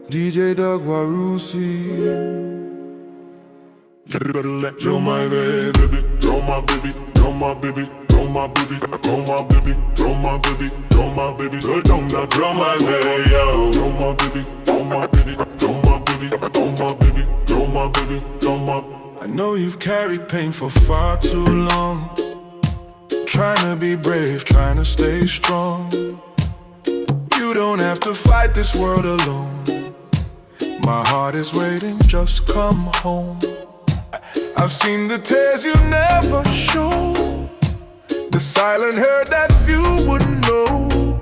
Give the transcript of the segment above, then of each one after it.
DJ Doc Warusi. Dro Mai Vei, baby, Dro my baby, Dro my baby, Dro my baby, Dro my baby, Dro my baby, Dro my baby, Dro Mai Vei Au, Dro my baby, Dro my baby, Dro my baby, Dro my baby, Dro my baby, Dro my. I know you've carried pain for far too long, trying to be brave, trying to stay strong. You don't have to fight this world alone. My heart is waiting, just come home. I've seen the tears you never show, the silent hurt that few wouldn't know.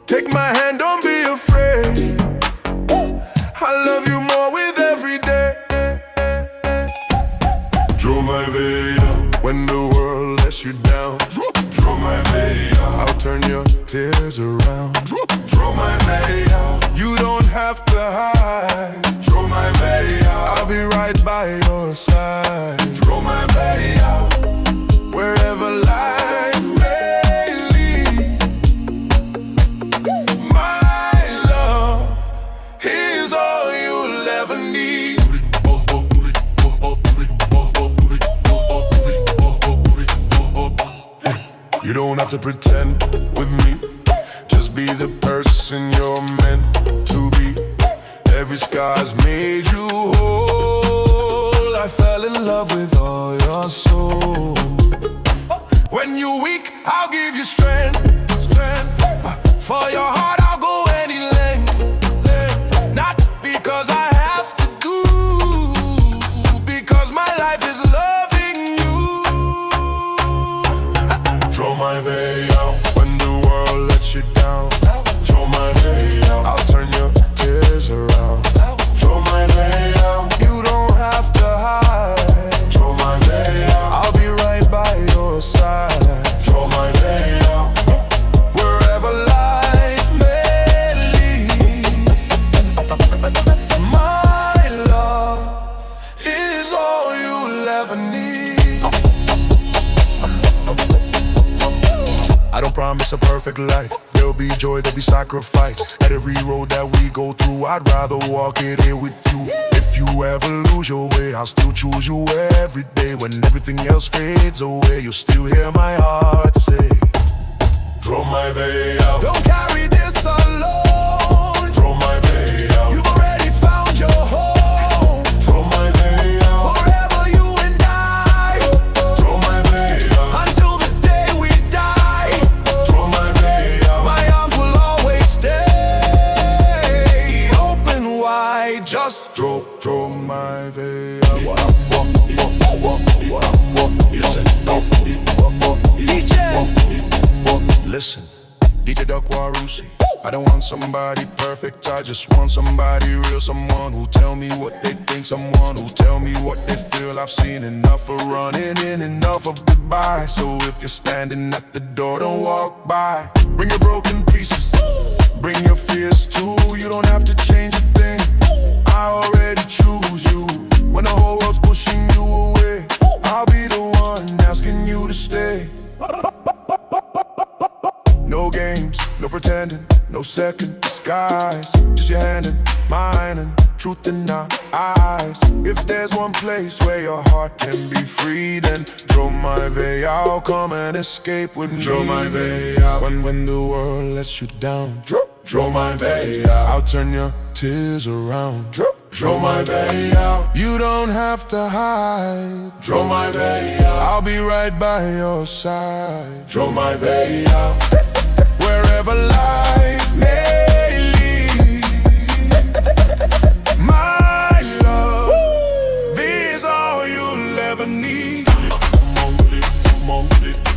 Take my hand, don't be afraid. I love you more with every day. Dro Mai Vei Au, when the world lets you down. Dro Mai Vei Au, I'll turn your tears around. Dro Mai Vei Au, You don't have to hide. Dro Mai Vei Au, I'll be right by your side. Dro Mai Vei Au, Wherever life may lead, my love is all you'll ever need. You don't have to pretend with me, just be the person you're meant to be. Every scar's made you whole. I fell in love with all your soul. When you're weak, I'll give you strength. For your heart, I'll go any length. Not because I have to do, because my life is loving you. Dro Mai Vei Au, When the world lets you down, Dro Mai Vei Au, I'll turn your tears around. Dro Mai Vei Au, You don't have to hide. Dro Mai Vei Au, I'll be right by your side. Dro Mai Vei Au, Wherever life may lead, my love is all you'll ever need. I don't promise a perfect life. There'll be joy, there'll be sacrifice. At every road that we go through, I'd rather walk it here with you. If you ever lose your way, I'll still choose you every day. When everything else fades away, you'll still hear my heart say, Dro Mai Vei Au, don't carry this alone. Dro Mai Vei Au, You've already found your home. Dro Mai Vei Au, Forever you and I, Dro Mai Vei Au, until the day we die. Dro Mai Vei Au, My arms will always stay open wide. Just Dro Mai Vei Au. Listen, DJ Doc Warusi. I don't want somebody perfect, I just want somebody real. Someone who'll tell me what they think, someone who'll tell me what they feel. I've seen enough of running in, enough of goodbye. So if you're standing at the door, don't walk by. Bring your broken pieces, bring your fears too. You don't have to change a thing, I already choose you. When the whole world's pushing you away, I'll be the one asking you to stay. No games, no pretending, no second disguise. Just your hand in mine and truth in our eyes. If there's one place where your heart can be free, then Dro Mai Vei Au, come and escape with me. Dro Mai Vei Au, When the world lets you down, Dro Mai Vei Au, I'll turn your tears around. Dro Mai Vei Au, You don't have to hide. Dro Mai Vei Au, I'll be right by your side. Dro Mai Vei Au, Wherever life may lead, my love is all you'll ever need. Come on with it, come on with it.